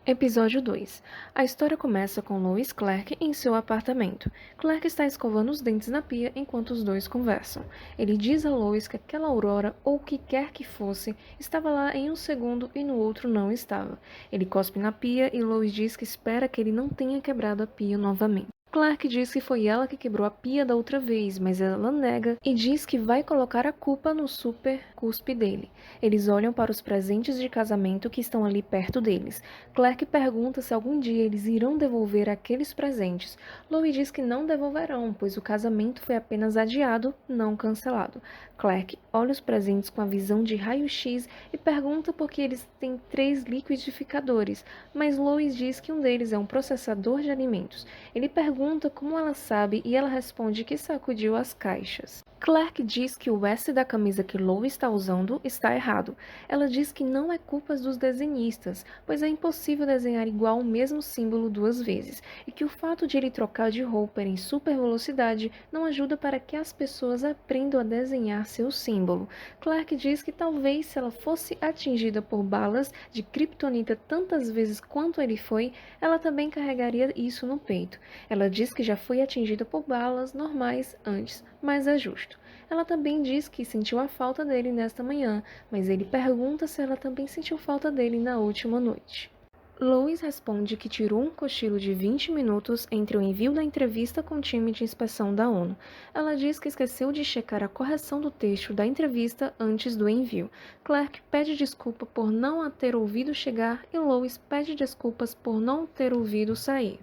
Episódio 2. A história começa com Lois Clark em seu apartamento. Clark está escovando os dentes na pia enquanto os dois conversam. Ele diz a Lois que aquela aurora, ou o que quer que fosse, estava lá em um segundo e no outro não estava. Ele cospe na pia e Lois diz que espera que ele não tenha quebrado a pia novamente. Clark diz que foi ela que quebrou a pia da outra vez, mas ela nega e diz que vai colocar a culpa no super cuspe dele. Eles olham para os presentes de casamento que estão ali perto deles. Clark pergunta se algum dia eles irão devolver aqueles presentes. Lois diz que não devolverão, pois o casamento foi apenas adiado, não cancelado. Clark olha os presentes com a visão de raio-x e pergunta por que eles têm 3 liquidificadores, mas Lois diz que um deles é um processador de alimentos. Ele pergunta como ela sabe e ela responde que sacudiu as caixas. Clark diz que o S da camisa que Lois está usando está errado. Ela diz que não é culpa dos desenhistas, pois é impossível desenhar igual o mesmo símbolo 2 vezes, e que o fato de ele trocar de roupa em super velocidade não ajuda para que as pessoas aprendam a desenhar seu símbolo. Clark diz que talvez se ela fosse atingida por balas de kryptonita tantas vezes quanto ele foi, ela também carregaria isso no peito. Ela diz que já foi atingida por balas normais antes, mas é justo. Ela também diz que sentiu a falta dele nesta manhã, mas ele pergunta se ela também sentiu falta dele na última noite. Lois responde que tirou um cochilo de 20 minutos entre o envio da entrevista com o time de inspeção da ONU. Ela diz que esqueceu de checar a correção do texto da entrevista antes do envio. Clark pede desculpa por não a ter ouvido chegar e Lois pede desculpas por não ter ouvido sair.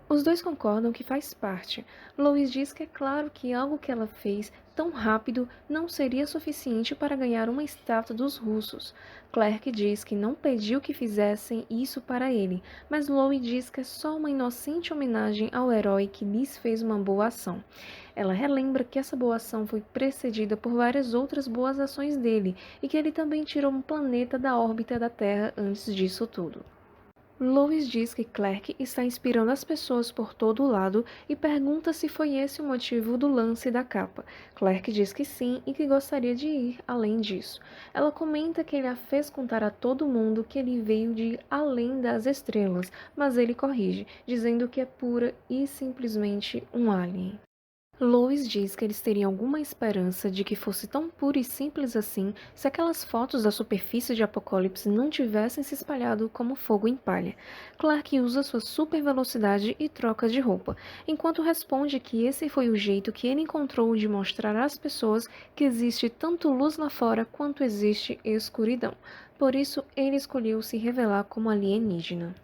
Os dois concordam que faz parte. Lois diz que é claro que algo que ela fez tão rápido não seria suficiente para ganhar uma estátua dos russos. Clark diz que não pediu que fizessem isso para ele, mas Lois diz que é só uma inocente homenagem ao herói que lhes fez uma boa ação. Ela relembra que essa boa ação foi precedida por várias outras boas ações dele e que ele também tirou um planeta da órbita da Terra antes disso tudo. Lois diz que Clark está inspirando as pessoas por todo lado e pergunta se foi esse o motivo do lance da capa. Clark diz que sim e que gostaria de ir além disso. Ela comenta que ele a fez contar a todo mundo que ele veio de além das estrelas, mas ele corrige, dizendo que é pura e simplesmente um alien. Lois diz que eles teriam alguma esperança de que fosse tão puro e simples assim se aquelas fotos da superfície de Apocalipse não tivessem se espalhado como fogo em palha. Clark usa sua super velocidade e troca de roupa, enquanto responde que esse foi o jeito que ele encontrou de mostrar às pessoas que existe tanto luz lá fora quanto existe escuridão. Por isso, ele escolheu se revelar como alienígena.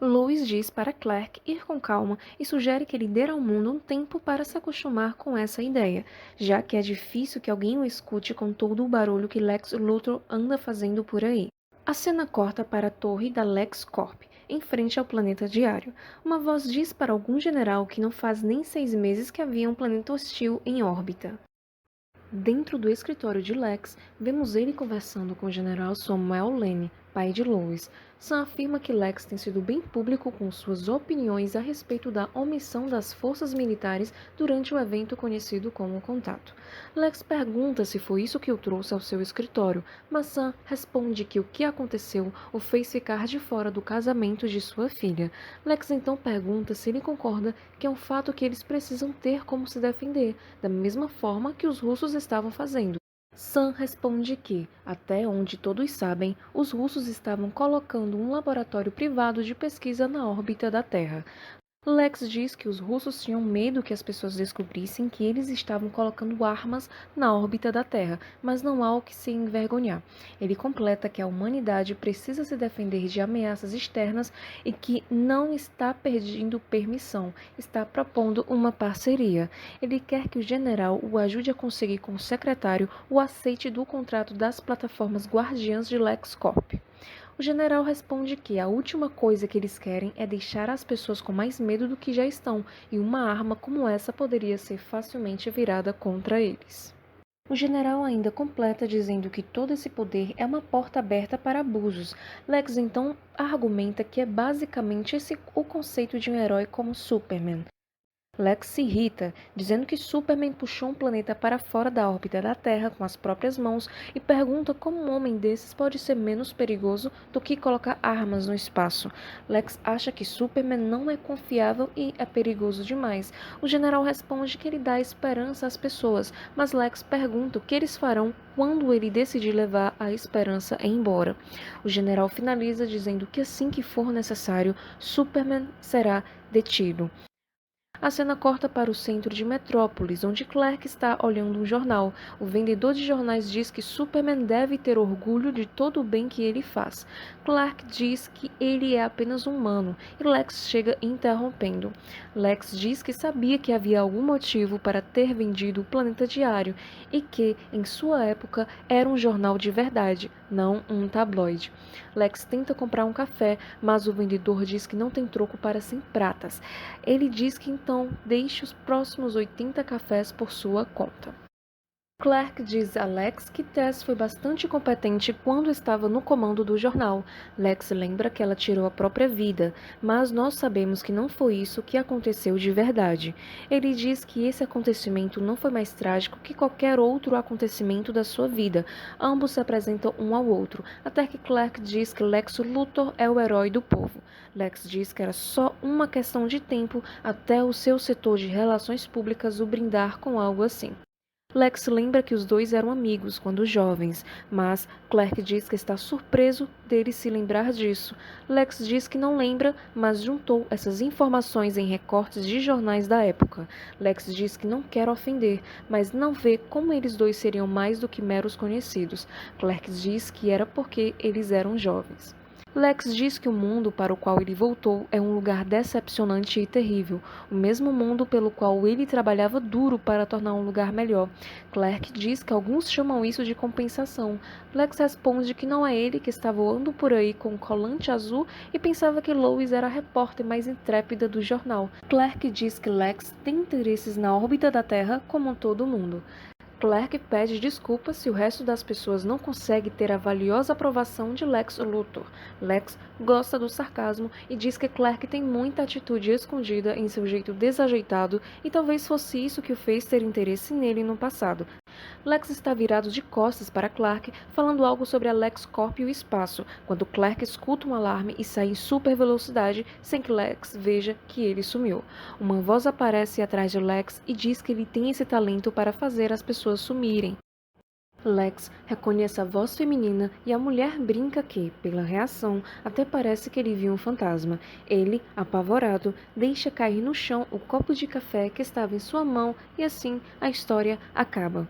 Lois diz para Clark ir com calma e sugere que ele dê ao mundo um tempo para se acostumar com essa ideia, já que é difícil que alguém o escute com todo o barulho que Lex Luthor anda fazendo por aí. A cena corta para a torre da LexCorp, em frente ao planeta diário. Uma voz diz para algum general que não faz nem 6 meses que havia um planeta hostil em órbita. Dentro do escritório de Lex, vemos ele conversando com o general Samuel Lane, pai de Lois. Sam afirma que Lex tem sido bem público com suas opiniões a respeito da omissão das forças militares durante o evento conhecido como Contato. Lex pergunta se foi isso que o trouxe ao seu escritório, mas Sam responde que o que aconteceu o fez ficar de fora do casamento de sua filha. Lex então pergunta se ele concorda que é um fato que eles precisam ter como se defender, da mesma forma que os russos estavam fazendo. Sam responde que, até onde todos sabem, os russos estavam colocando um laboratório privado de pesquisa na órbita da Terra. Lex diz que os russos tinham medo que as pessoas descobrissem que eles estavam colocando armas na órbita da Terra, mas não há o que se envergonhar. Ele completa que a humanidade precisa se defender de ameaças externas e que não está pedindo permissão, está propondo uma parceria. Ele quer que o general o ajude a conseguir com o secretário o aceite do contrato das plataformas guardiãs de LexCorp. O general responde que a última coisa que eles querem é deixar as pessoas com mais medo do que já estão, e uma arma como essa poderia ser facilmente virada contra eles. O general ainda completa dizendo que todo esse poder é uma porta aberta para abusos. Lex então argumenta que é basicamente esse o conceito de um herói como Superman. Lex se irrita, dizendo que Superman puxou um planeta para fora da órbita da Terra com as próprias mãos e pergunta como um homem desses pode ser menos perigoso do que colocar armas no espaço. Lex acha que Superman não é confiável e é perigoso demais. O general responde que ele dá esperança às pessoas, mas Lex pergunta o que eles farão quando ele decidir levar a esperança embora. O general finaliza dizendo que assim que for necessário, Superman será detido. A cena corta para o centro de Metrópolis, onde Clark está olhando um jornal. O vendedor de jornais diz que Superman deve ter orgulho de todo o bem que ele faz. Clark diz que ele é apenas humano e Lex chega interrompendo. Lex diz que sabia que havia algum motivo para ter vendido o Planeta Diário e que, em sua época, era um jornal de verdade, não um tabloide. Lex tenta comprar um café, mas o vendedor diz que não tem troco para 100 pratas. Ele diz que então deixe os próximos 80 cafés por sua conta. Clark diz a Lex que Tess foi bastante competente quando estava no comando do jornal. Lex lembra que ela tirou a própria vida, mas nós sabemos que não foi isso que aconteceu de verdade. Ele diz que esse acontecimento não foi mais trágico que qualquer outro acontecimento da sua vida. Ambos se apresentam um ao outro, até que Clark diz que Lex Luthor é o herói do povo. Lex diz que era só uma questão de tempo até o seu setor de relações públicas o brindar com algo assim. Lex lembra que os dois eram amigos quando jovens, mas Clark diz que está surpreso dele se lembrar disso. Lex diz que não lembra, mas juntou essas informações em recortes de jornais da época. Lex diz que não quer ofender, mas não vê como eles dois seriam mais do que meros conhecidos. Clark diz que era porque eles eram jovens. Lex diz que o mundo para o qual ele voltou é um lugar decepcionante e terrível, o mesmo mundo pelo qual ele trabalhava duro para tornar um lugar melhor. Clark diz que alguns chamam isso de compensação. Lex responde que não é ele que está voando por aí com um colante azul e pensava que Lois era a repórter mais intrépida do jornal. Clark diz que Lex tem interesses na órbita da Terra como todo mundo. Clark pede desculpas se o resto das pessoas não consegue ter a valiosa aprovação de Lex Luthor. Lex gosta do sarcasmo e diz que Clark tem muita atitude escondida em seu jeito desajeitado e talvez fosse isso que o fez ter interesse nele no passado. Lex está virado de costas para Clark, falando algo sobre a LexCorp e o espaço, quando Clark escuta um alarme e sai em super velocidade sem que Lex veja que ele sumiu. Uma voz aparece atrás de Lex e diz que ele tem esse talento para fazer as pessoas sumirem. Lex reconhece a voz feminina e a mulher brinca que, pela reação, até parece que ele viu um fantasma. Ele, apavorado, deixa cair no chão o copo de café que estava em sua mão e assim a história acaba.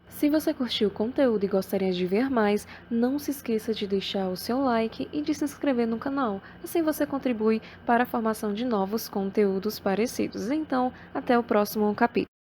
Se você curtiu o conteúdo e gostaria de ver mais, não se esqueça de deixar o seu like e de se inscrever no canal. Assim você contribui para a formação de novos conteúdos parecidos. Então, até o próximo capítulo.